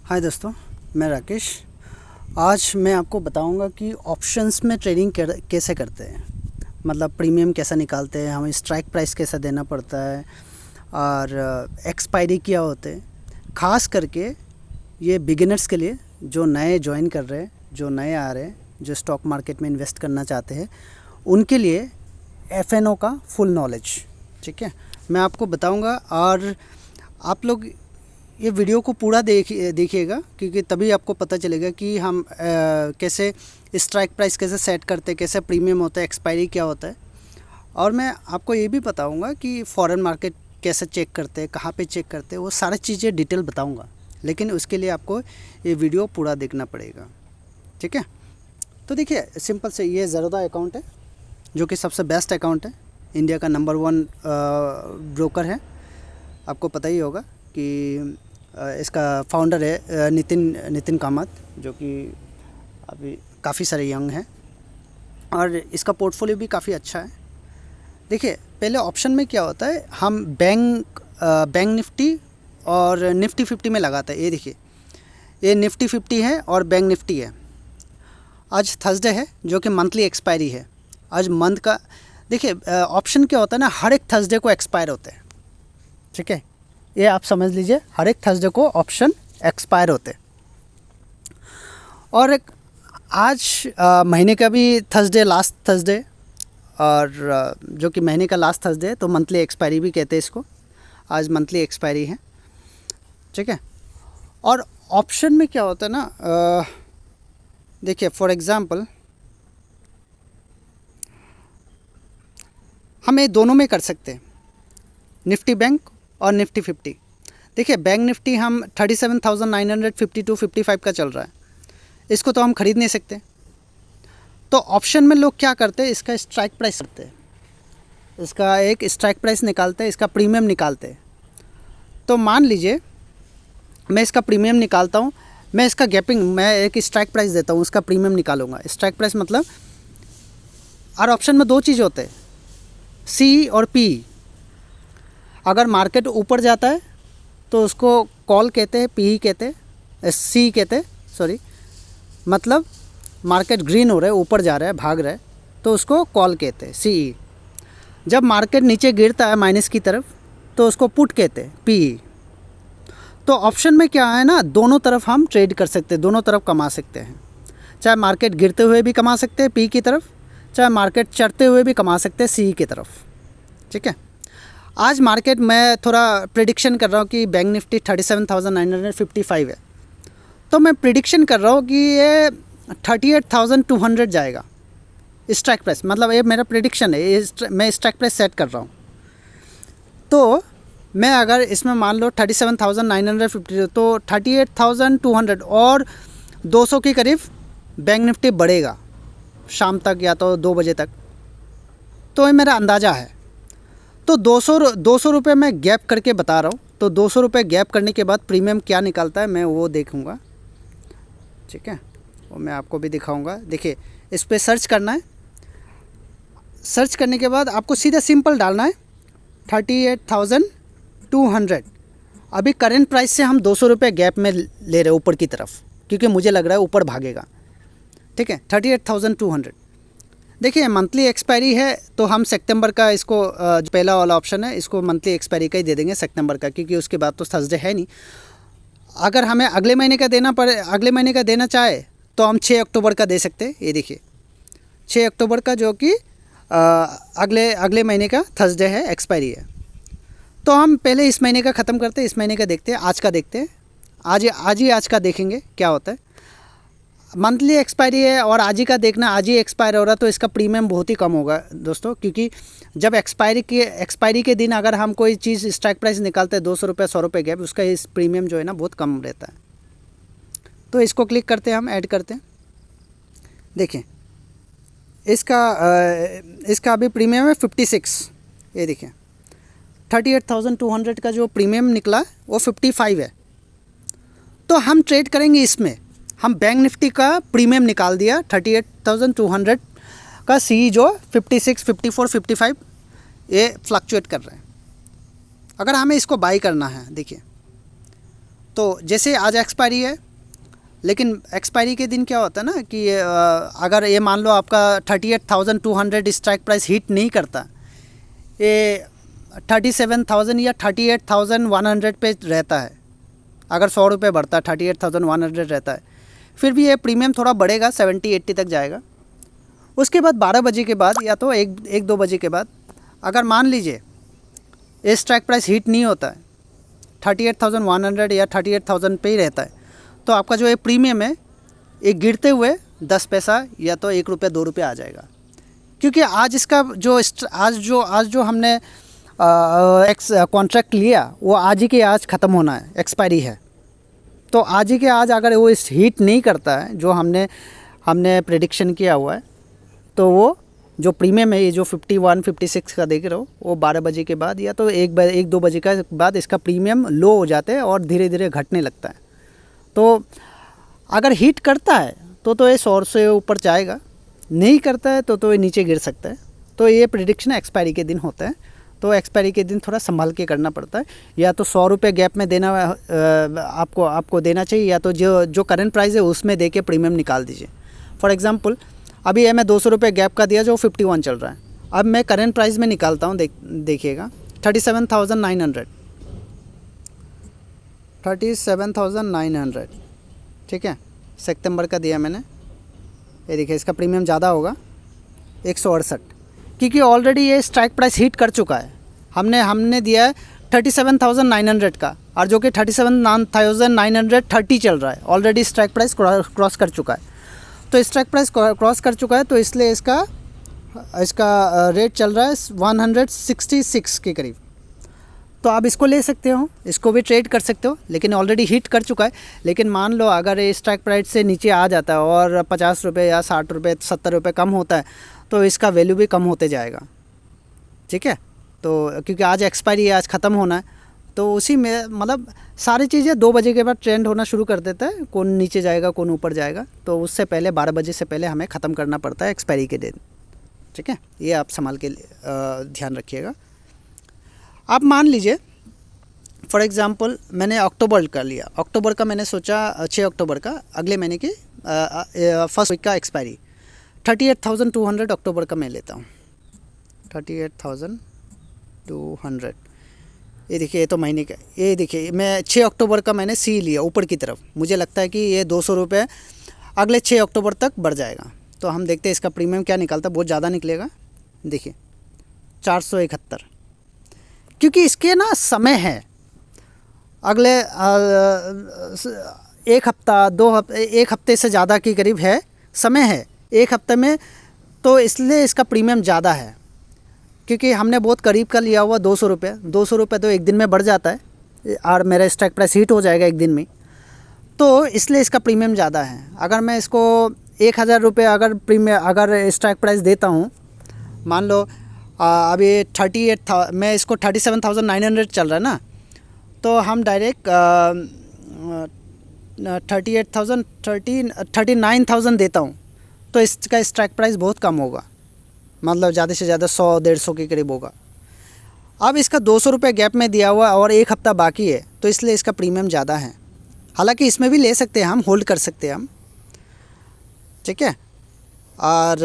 हाय दोस्तों, मैं राकेश। आज मैं आपको बताऊंगा कि ऑप्शंस में ट्रेडिंग कैसे करते हैं, मतलब प्रीमियम कैसा निकालते हैं, हमें स्ट्राइक प्राइस कैसा देना पड़ता है और एक्सपायरी क्या होते हैं। ख़ास करके ये बिगिनर्स के लिए, जो नए ज्वाइन कर रहे हैं, जो नए आ रहे हैं, जो स्टॉक मार्केट में इन्वेस्ट करना चाहते हैं, उनके लिए एफ.एन.ओ का फुल नॉलेज। ठीक है, मैं आपको बताऊंगा और आप लोग ये वीडियो को पूरा देखिएगा, क्योंकि तभी आपको पता चलेगा कि हम कैसे स्ट्राइक प्राइस कैसे सेट करते हैं, कैसे प्रीमियम होता है, एक्सपायरी क्या होता है। और मैं आपको ये भी बताऊंगा कि फॉरेन मार्केट कैसे चेक करते हैं, कहाँ पे चेक करते हैं, वो सारी चीज़ें डिटेल बताऊंगा। लेकिन उसके लिए आपको ये वीडियो पूरा देखना पड़ेगा। ठीक है, तो देखिए सिंपल से ये ज़रोदा अकाउंट है, जो कि सबसे बेस्ट अकाउंट है, इंडिया का नंबर 1 ब्रोकर है। आपको पता ही होगा कि इसका फाउंडर है नितिन कामत, जो कि अभी काफ़ी सारे यंग हैं और इसका पोर्टफोलियो भी काफ़ी अच्छा है। देखिए पहले ऑप्शन में क्या होता है, हम बैंक निफ्टी और निफ्टी 50 में लगाते हैं। ये देखिए, ये निफ्टी 50 है और बैंक निफ्टी है। आज थर्सडे है, जो कि मंथली एक्सपायरी है। आज मंथ का देखिए ऑप्शन क्या होता है ना, हर एक थर्सडे को एक्सपायर होते हैं। ठीक है, ये आप समझ लीजिए, हर एक थर्सडे को ऑप्शन एक्सपायर होते हैं। और आज महीने का भी थर्सडे, लास्ट थर्सडे, और जो कि महीने का लास्ट थर्सडे है, तो मंथली एक्सपायरी भी कहते हैं इसको। आज मंथली एक्सपायरी है। ठीक है, और ऑप्शन में क्या होता है ना, देखिए फॉर एग्ज़ाम्पल हम ये दोनों में कर सकते हैं, निफ्टी बैंक और निफ्टी 50। देखिए बैंक निफ्टी हम 37,952-55 का चल रहा है, इसको तो हम ख़रीद नहीं सकते। तो ऑप्शन में लोग क्या करते हैं, इसका स्ट्राइक प्राइस करते हैं, इसका एक स्ट्राइक प्राइस निकालते हैं, इसका प्रीमियम निकालते हैं। तो मान लीजिए मैं इसका प्रीमियम निकालता हूँ, मैं इसका गैपिंग, मैं एक स्ट्राइक प्राइस देता हूँ, उसका प्रीमियम निकालूंगा। स्ट्राइक प्राइस मतलब, और ऑप्शन में दो चीज़ होते हैं, सी और पी। अगर मार्केट ऊपर जाता है तो उसको कॉल कहते हैं, पी कहते हैं, सी कहते हैं, सॉरी, मतलब मार्केट ग्रीन हो रहा है, ऊपर जा रहा है, भाग रहा है, तो उसको कॉल कहते हैं, सी। जब मार्केट नीचे गिरता है माइनस की तरफ, तो उसको पुट कहते हैं, पी। तो ऑप्शन में क्या है ना, दोनों तरफ हम ट्रेड कर सकते हैं, दोनों तरफ कमा सकते हैं। चाहे मार्केट गिरते हुए भी कमा सकते हैं पी की तरफ, चाहे मार्केट चढ़ते हुए भी कमा सकते हैं सी की तरफ। ठीक है, आज मार्केट मैं थोड़ा प्रिडिक्शन कर रहा हूँ कि बैंक निफ्टी 37,955 है, तो मैं प्रिडिक्शन कर रहा हूँ कि ये 38,200 जाएगा स्ट्राइक प्राइस। मतलब ये मेरा प्रिडिक्शन है, ये मैं स्ट्राइक प्राइस सेट कर रहा हूँ। तो मैं अगर इसमें मान लो 37,950, तो 38,200 और 200 के करीब बैंक निफ्टी बढ़ेगा शाम तक, या तो 2 बजे तक। तो ये मेरा अंदाज़ा है। तो 200 रुपये मैं गैप करके बता रहा हूँ। तो 200 रुपये गैप करने के बाद प्रीमियम क्या निकालता है, मैं वो देखूँगा। ठीक है, वो मैं आपको भी दिखाऊँगा। देखिए इस पर सर्च करना है, सर्च करने के बाद आपको सीधा सिंपल डालना है 38,200। अभी करंट प्राइस से हम 200 रुपये गैप में ले रहे हैं ऊपर की तरफ, क्योंकि मुझे लग रहा है ऊपर भागेगा। ठीक है, 38,200। देखिए मंथली एक्सपायरी है, तो हम सितंबर का इसको, जो पहला वाला ऑप्शन है, इसको मंथली एक्सपायरी का ही दे देंगे, सितंबर का, क्योंकि उसके बाद तो थर्सडे है नहीं। अगर हमें अगले महीने का देना पड़े, अगले महीने का देना चाहे, तो हम 6 अक्टूबर का दे सकते हैं। ये देखिए 6 अक्टूबर का, जो कि अगले महीने का थर्सडे है, एक्सपायरी है। तो हम पहले इस महीने का ख़त्म करते हैं, इस महीने का देखते हैं, आज का देखते हैं। आज का देखेंगे क्या होता है। मंथली एक्सपायरी है और आज ही का देखना, आज ही एक्सपायर हो रहा, तो इसका प्रीमियम बहुत ही कम होगा दोस्तों, क्योंकि जब एक्सपायरी के दिन अगर हम कोई चीज़ स्ट्राइक प्राइस निकालते हैं 200 रुपये, 100 रुपये गैप, उसका इस प्रीमियम जो है ना बहुत कम रहता है। तो इसको क्लिक करते हैं, हम ऐड करते हैं। देखें इसका अभी प्रीमियम है 56। ये देखें 38,200 का जो प्रीमियम निकला वो 55 है। तो हम ट्रेड करेंगे इसमें, हम बैंक निफ्टी का प्रीमियम निकाल दिया 38,200 का, सी जो 56, 54, 55 ये फ्लक्चुएट कर रहे हैं। अगर हमें इसको बाई करना है, देखिए तो जैसे आज एक्सपायरी है, लेकिन एक्सपायरी के दिन क्या होता है ना कि अगर ये मान लो आपका 38,200 स्ट्राइक प्राइस हिट नहीं करता, ये 37,000 या 38,100 पे रहता है, अगर 100 रुपये बढ़ता है 38,100 रहता है, फिर भी ये प्रीमियम थोड़ा बढ़ेगा, 70-80 तक जाएगा। उसके बाद 12 बजे के बाद या तो 1-2 बजे के बाद अगर मान लीजिए ये स्ट्राइक प्राइस हिट नहीं होता है, 38,100 या 38,000 पे ही रहता है, तो आपका जो ये प्रीमियम है ये गिरते हुए 10 पैसा या तो 1 रुपया 2 रुपया आ जाएगा। क्योंकि आज इसका जो हमने कॉन्ट्रैक्ट लिया वो आज ही के आज ख़त्म होना है, एक्सपायरी है। तो आज ही के आज अगर वो इस हिट नहीं करता है जो हमने प्रेडिक्शन किया हुआ है, तो वो जो प्रीमियम है ये जो 51-56 का देख रहे हो, वो 12 बजे के बाद या तो 1-2 बजे के बाद इसका प्रीमियम लो हो जाते हैं और धीरे धीरे घटने लगता है। तो अगर हिट करता है तो ये 100 से ऊपर जाएगा, नहीं करता है तो ये नीचे गिर सकता है। तो ये प्रेडिक्शन एक्सपायरी के दिन होता है, तो एक्सपायरी के दिन थोड़ा संभाल के करना पड़ता है। या तो 100 रुपये गैप में देना आपको देना चाहिए, या तो जो करंट प्राइस है उसमें दे के प्रीमियम निकाल दीजिए। फॉर एग्जांपल अभी ये मैं 200 रुपये गैप का दिया जो 51 चल रहा है, अब मैं करंट प्राइस में निकालता हूँ, देखिएगा 37,900, ठीक है, सितंबर का दिया मैंने। ये देखिए इसका प्रीमियम ज़्यादा होगा 168, क्योंकि ऑलरेडी ये स्ट्राइक प्राइस हिट कर चुका है। हमने दिया है 37,900 का, और जो कि 37,930 चल रहा है, ऑलरेडी स्ट्राइक प्राइस क्रॉस कर चुका है। तो स्ट्राइक प्राइस क्रॉस कर चुका है, तो इसलिए इसका रेट चल रहा है 166 के करीब। तो आप इसको ले सकते हो, इसको भी ट्रेड कर सकते हो, लेकिन ऑलरेडी हिट कर चुका है। लेकिन मान लो अगर ये स्ट्राइक प्राइस से नीचे आ जाता है और 50 रुपये या 60 रुपये 70 रुपये कम होता है, तो इसका वैल्यू भी कम होते जाएगा, ठीक है। तो क्योंकि आज एक्सपायरी है, आज ख़त्म होना है, तो उसी में मतलब सारी चीज़ें 2 बजे के बाद ट्रेंड होना शुरू कर देता है, कौन नीचे जाएगा कौन ऊपर जाएगा। तो उससे पहले 12 बजे से पहले हमें ख़त्म करना पड़ता है एक्सपायरी के दिन, ठीक है। ये आप संभाल के ध्यान रखिएगा। आप मान लीजिए फॉर एग्ज़ाम्पल मैंने अक्टूबर का लिया, अक्टूबर का मैंने सोचा 6 अक्टूबर का, अगले महीने की फर्स्ट वीक का एक्सपायरी 38,200 अक्टूबर का मैं लेता हूँ, 38,200। ये देखिए ये तो महीने का, ये देखिए मैं 6 अक्टूबर का मैंने सी लिया ऊपर की तरफ, मुझे लगता है कि ये 200 रुपये अगले 6 अक्टूबर तक बढ़ जाएगा। तो हम देखते हैं इसका प्रीमियम क्या निकलता है, बहुत ज़्यादा निकलेगा। देखिए 471, क्योंकि इसके ना समय है, अगले 1 हफ्ता 2 हफ्ते 1 हफ्ते से ज़्यादा के करीब है समय है 1 हफ्ते में, तो इसलिए इसका प्रीमियम ज़्यादा है। क्योंकि हमने बहुत करीब का लिया हुआ 200 रुपये, 200 रुपये तो एक दिन में बढ़ जाता है और मेरा स्ट्राइक प्राइस हिट हो जाएगा एक दिन में, तो इसलिए इसका प्रीमियम ज़्यादा है। अगर मैं इसको 1,000 रुपये अगर स्ट्राइक प्राइस देता हूँ, मान लो अभी 38 मैं इसको 37,900 चल रहा है ना, तो हम डायरेक्ट 39,000 देता हूँ, तो इसका स्ट्राइक प्राइस बहुत कम होगा, मतलब ज़्यादा से ज़्यादा 100-150 के करीब होगा। अब इसका 200 रुपये गैप में दिया हुआ और 1 हफ्ता बाकी है, तो इसलिए इसका प्रीमियम ज़्यादा है। हालांकि इसमें भी ले सकते हैं हम, होल्ड कर सकते हैं हम, ठीक है। और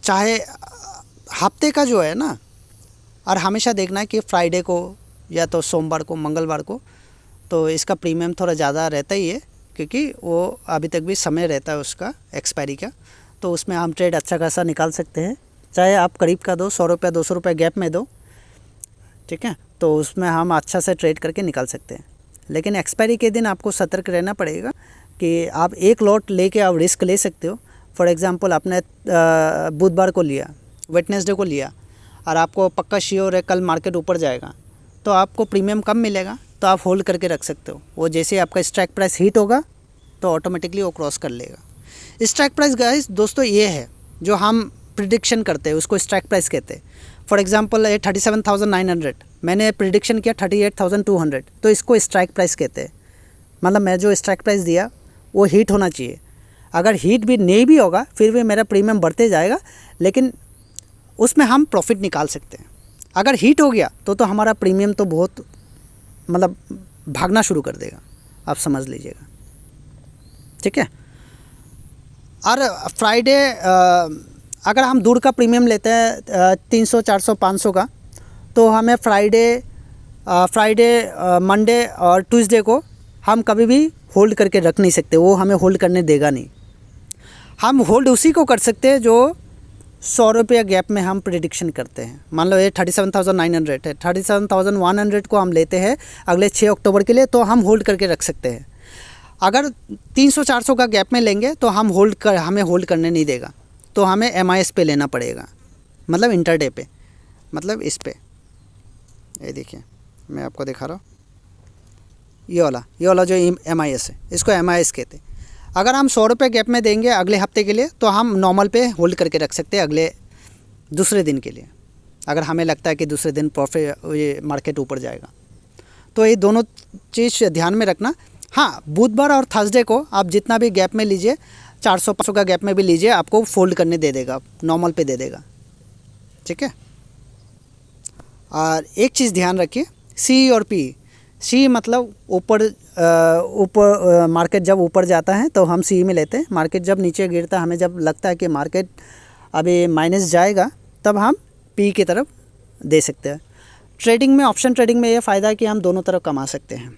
चाहे हफ्ते का जो है ना, और हमेशा देखना है कि फ्राइडे को या तो सोमवार को मंगलवार को, तो इसका प्रीमियम थोड़ा ज़्यादा रहता ही है, क्योंकि वो अभी तक भी समय रहता है उसका एक्सपायरी का, तो उसमें हम ट्रेड अच्छा खासा निकाल सकते हैं। चाहे आप करीब का दो, 100 रुपये 200 रुपये गैप में दो, ठीक है, तो उसमें हम अच्छा से ट्रेड करके निकाल सकते हैं। लेकिन एक्सपायरी के दिन आपको सतर्क रहना पड़ेगा कि आप एक लॉट लेके आप रिस्क ले सकते हो। फॉर एग्ज़ाम्पल आपने बुधवार को लिया, वेडनेसडे को लिया, और आपको पक्का श्योर है कल मार्केट ऊपर जाएगा, तो आपको प्रीमियम कम मिलेगा, तो आप होल्ड करके रख सकते हो। वो जैसे आपका स्ट्राइक प्राइस हिट होगा तो ऑटोमेटिकली वो क्रॉस कर लेगा। स्ट्राइक प्राइस गाइस दोस्तों ये है जो हम प्रिडिक्शन करते हैं, उसको स्ट्राइक प्राइस कहते हैं। फॉर एग्जांपल ये 37,900 मैंने प्रिडिक्शन किया 38,200, तो इसको स्ट्राइक प्राइस कहते हैं। मतलब मैं जो स्ट्राइक प्राइस दिया वो हिट होना चाहिए। अगर हिट भी नहीं भी होगा फिर भी मेरा प्रीमियम बढ़ते जाएगा, लेकिन उसमें हम प्रॉफिट निकाल सकते हैं। अगर हिट हो गया तो हमारा प्रीमियम तो बहुत मतलब भागना शुरू कर देगा। आप समझ लीजिएगा, ठीक है। और फ्राइडे अगर हम दूर का प्रीमियम लेते हैं 300 400 500 का, तो हमें फ्राइडे मंडे और ट्यूसडे को हम कभी भी होल्ड करके रख नहीं सकते, वो हमें होल्ड करने देगा नहीं। हम होल्ड उसी को कर सकते हैं जो 100 रुपये गैप में हम प्रेडिक्शन करते हैं। मान लो ये 37,900 है, 37,100 को हम लेते हैं अगले 6 अक्टूबर के लिए, तो हम होल्ड करके रख सकते हैं। अगर 300-400 का गैप में लेंगे तो हमें होल्ड करने नहीं देगा, तो हमें MIS पे लेना पड़ेगा, मतलब इंटरडे पे, मतलब इस पे। ये देखिए मैं आपको दिखा रहा हूँ, ये वाला जो MIS है, इसको MIS कहते हैं। अगर हम 100 रुपये गैप में देंगे अगले हफ्ते के लिए, तो हम नॉर्मल पे होल्ड करके रख सकते हैं अगले दूसरे दिन के लिए, अगर हमें लगता है कि दूसरे दिन ये मार्केट ऊपर जाएगा। तो ये दोनों चीज़ ध्यान में रखना। हाँ, बुधवार और थर्सडे को आप जितना भी गैप में लीजिए, 400-500 का गैप में भी लीजिए, आपको फोल्ड करने दे देगा, नॉर्मल पे दे देगा, ठीक है। और एक चीज़ ध्यान रखिए, C और P। C मतलब ऊपर मार्केट जब ऊपर जाता है तो हम C में लेते हैं, मार्केट जब नीचे गिरता है, हमें जब लगता है कि मार्केट अभी माइनस जाएगा, तब हम P की तरफ दे सकते हैं। ट्रेडिंग में, ऑप्शन ट्रेडिंग में ये फ़ायदा है कि हम दोनों तरफ कमा सकते हैं,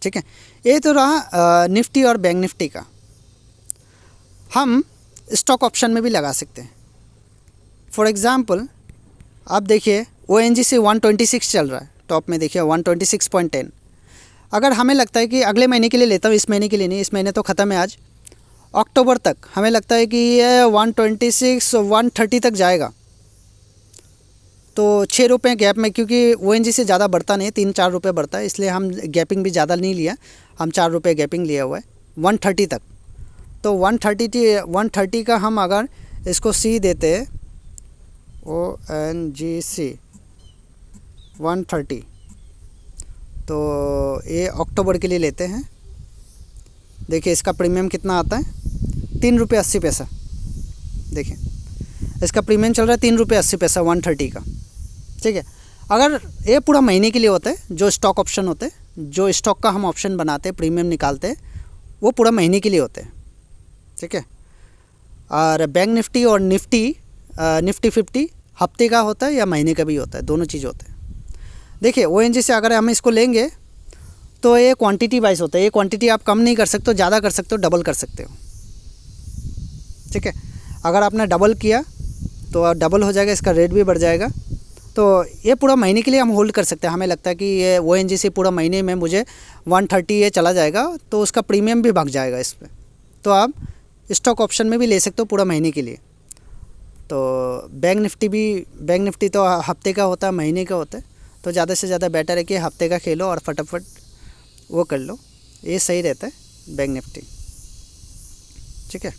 ठीक है। ये तो रहा निफ्टी और बैंक निफ्टी का। हम स्टॉक ऑप्शन में भी लगा सकते हैं। फॉर एग्ज़ाम्पल आप देखिए ONGC 126 चल रहा है, टॉप में देखिए 126.10। अगर हमें लगता है कि अगले महीने के लिए लेता हूँ, इस महीने के लिए नहीं, इस महीने तो ख़त्म है आज, अक्टूबर तक हमें लगता है कि ये 126-130 तक जाएगा, तो 6 रुपये गैप में, क्योंकि ONGC से ज़्यादा बढ़ता नहीं, 3-4 रुपये बढ़ता है, इसलिए हम गैपिंग भी ज़्यादा नहीं लिया, हम 4 रुपये गैपिंग लिया हुआ है 130 तक। तो 130 का हम अगर इसको C देते हैं, ONGC 130, तो ये अक्टूबर के लिए लेते हैं। देखिए इसका प्रीमियम कितना आता है, 3 रुपये 80 पैसा। देखिए इसका प्रीमियम चल रहा है 3 रुपये 80 पैसा 130 का, ठीक है। अगर ये पूरा महीने के लिए होता है, जो स्टॉक ऑप्शन होते हैं, जो स्टॉक का हम ऑप्शन बनाते हैं, प्रीमियम निकालते हैं, वो पूरा महीने के लिए होते हैं, ठीक है। और बैंक निफ्टी और निफ्टी 50 हफ्ते का होता है या महीने का भी होता है, दोनों चीज़ होते हैं। देखिए ONGC से अगर हम इसको लेंगे तो ये क्वांटिटी वाइज होता है, ये क्वांटिटी आप कम नहीं कर सकते हो, ज़्यादा कर सकते हो, डबल कर सकते हो, ठीक है। अगर आपने डबल किया तो डबल हो जाएगा, इसका रेट भी बढ़ जाएगा। तो ये पूरा महीने के लिए हम होल्ड कर सकते हैं। हमें लगता है कि ये ONGC पूरा महीने में मुझे 130 ये चला जाएगा, तो उसका प्रीमियम भी भाग जाएगा इस पर, तो आप स्टॉक ऑप्शन में भी ले सकते हो पूरा महीने के लिए। तो बैंक निफ्टी तो हफ्ते का होता है, महीने का होता है, तो ज़्यादा से ज़्यादा बेटर है कि हफ्ते का खेलो और फटाफट वो कर लो, ये सही रहता है बैंक निफ्टी, ठीक है।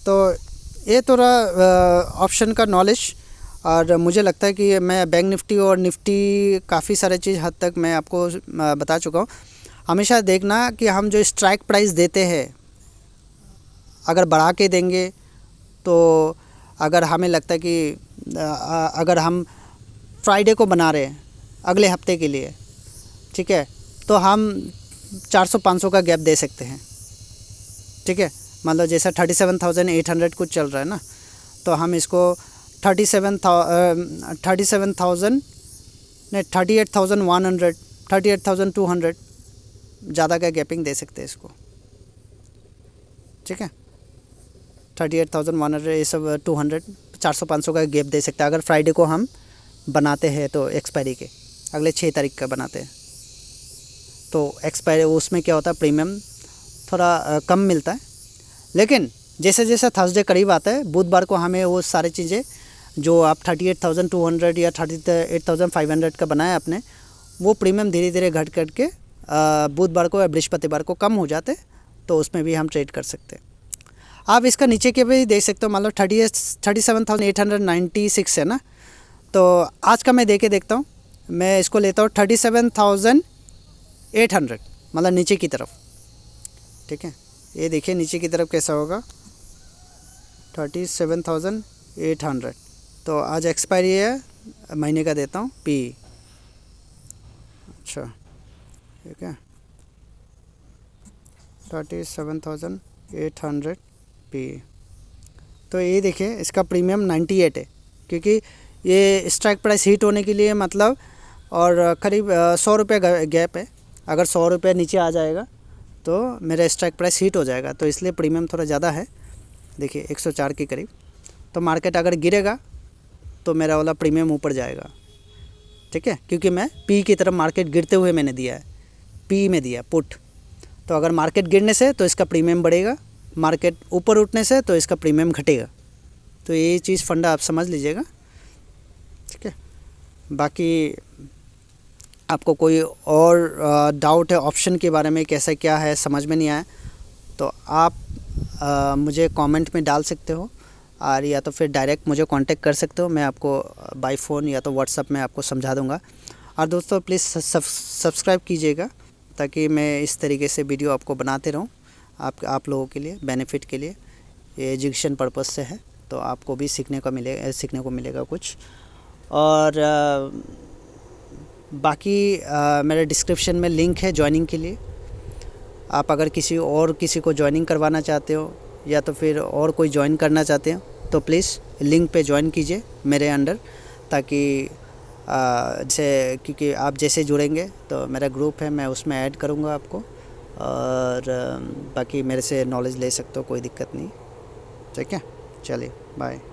तो ये तो रहा ऑप्शन का नॉलेज। और मुझे लगता है कि मैं बैंक निफ्टी और निफ्टी काफ़ी सारे चीज़ हद तक मैं आपको बता चुका हूँ। हमेशा देखना कि हम जो स्ट्राइक प्राइस देते हैं, अगर बढ़ा के देंगे, तो अगर हमें लगता है कि अगर हम फ्राइडे को बना रहे हैं अगले हफ्ते के लिए, ठीक है, तो हम 400-500 का गैप दे सकते हैं, ठीक है। मतलब जैसा 37,800 कुछ चल रहा है ना, तो हम इसको 38,100 नहीं 38,100 38,200 ज़्यादा का गैपिंग दे सकते हैं इसको, ठीक है। 38,100 ये सब 200 400-500 का गैप दे सकते हैं अगर फ्राइडे को हम बनाते हैं, तो एक्सपायरी के अगले 6 तारीख का बनाते हैं, तो एक्सपायरी उसमें क्या होता है, प्रीमियम थोड़ा कम मिलता है। लेकिन जैसे जैसे थर्सडे करीब आता है, बुधवार को हमें वो सारी चीज़ें जो आप 38,200 या 38,500 का बनाया आपने, वो प्रीमियम धीरे धीरे घट के बुधवार को या बृहस्पतिवार को कम हो जाते, तो उसमें भी हम ट्रेड कर सकते हैं। आप इसका नीचे के भी देख सकते हो, मान लो 37,896 है ना, तो आज का मैं दे के देखता हूँ, मैं इसको लेता हूँ 37,800, मतलब नीचे की तरफ, ठीक है। ये देखिए नीचे की तरफ कैसा होगा, 37,800। तो आज एक्सपायरी है, महीने का देता हूँ P, अच्छा ठीक है। 37,800 पी। तो ये देखिए इसका प्रीमियम 98 है, क्योंकि ये स्ट्राइक प्राइस हिट होने के लिए मतलब, और करीब 100 रुपये गैप है। अगर 100 रुपये नीचे आ जाएगा तो मेरा स्ट्राइक प्राइस हिट हो जाएगा, तो इसलिए प्रीमियम थोड़ा ज़्यादा है। देखिए 104 के करीब। तो मार्केट अगर गिरेगा तो मेरा वाला प्रीमियम ऊपर जाएगा, ठीक है, क्योंकि मैं पी की तरफ मार्केट गिरते हुए मैंने दिया है, पी में दिया पुट। तो अगर मार्केट गिरने से तो इसका प्रीमियम बढ़ेगा, मार्केट ऊपर उठने से तो इसका प्रीमियम घटेगा। तो ये चीज़ फंडा आप समझ लीजिएगा, ठीक है। बाकी आपको कोई और डाउट है ऑप्शन के बारे में, कैसा क्या है समझ में नहीं आया, तो आप मुझे कमेंट में डाल सकते हो, और या तो फिर डायरेक्ट मुझे कांटेक्ट कर सकते हो। मैं आपको बाय फ़ोन या तो व्हाट्सअप में आपको समझा दूंगा। और दोस्तों प्लीज़ सब्सक्राइब कीजिएगा, ताकि मैं इस तरीके से वीडियो आपको बनाते रहूं, आप लोगों के लिए, बेनिफिट के लिए। ये एजुकेशन पर्पज़ से है, तो आपको भी सीखने को मिलेगा कुछ। और बाकी मेरे डिस्क्रिप्शन में लिंक है ज्वाइनिंग के लिए। आप अगर किसी को ज्वाइनिंग करवाना चाहते हो, या तो फिर और कोई ज्वाइन करना चाहते हो, तो प्लीज़ लिंक पे ज्वाइन कीजिए मेरे अंडर, ताकि क्योंकि आप जैसे जुड़ेंगे तो मेरा ग्रुप है, मैं उसमें ऐड करूँगा आपको। और बाकी मेरे से नॉलेज ले सकते हो, कोई दिक्कत नहीं, ठीक है। चलिए बाय।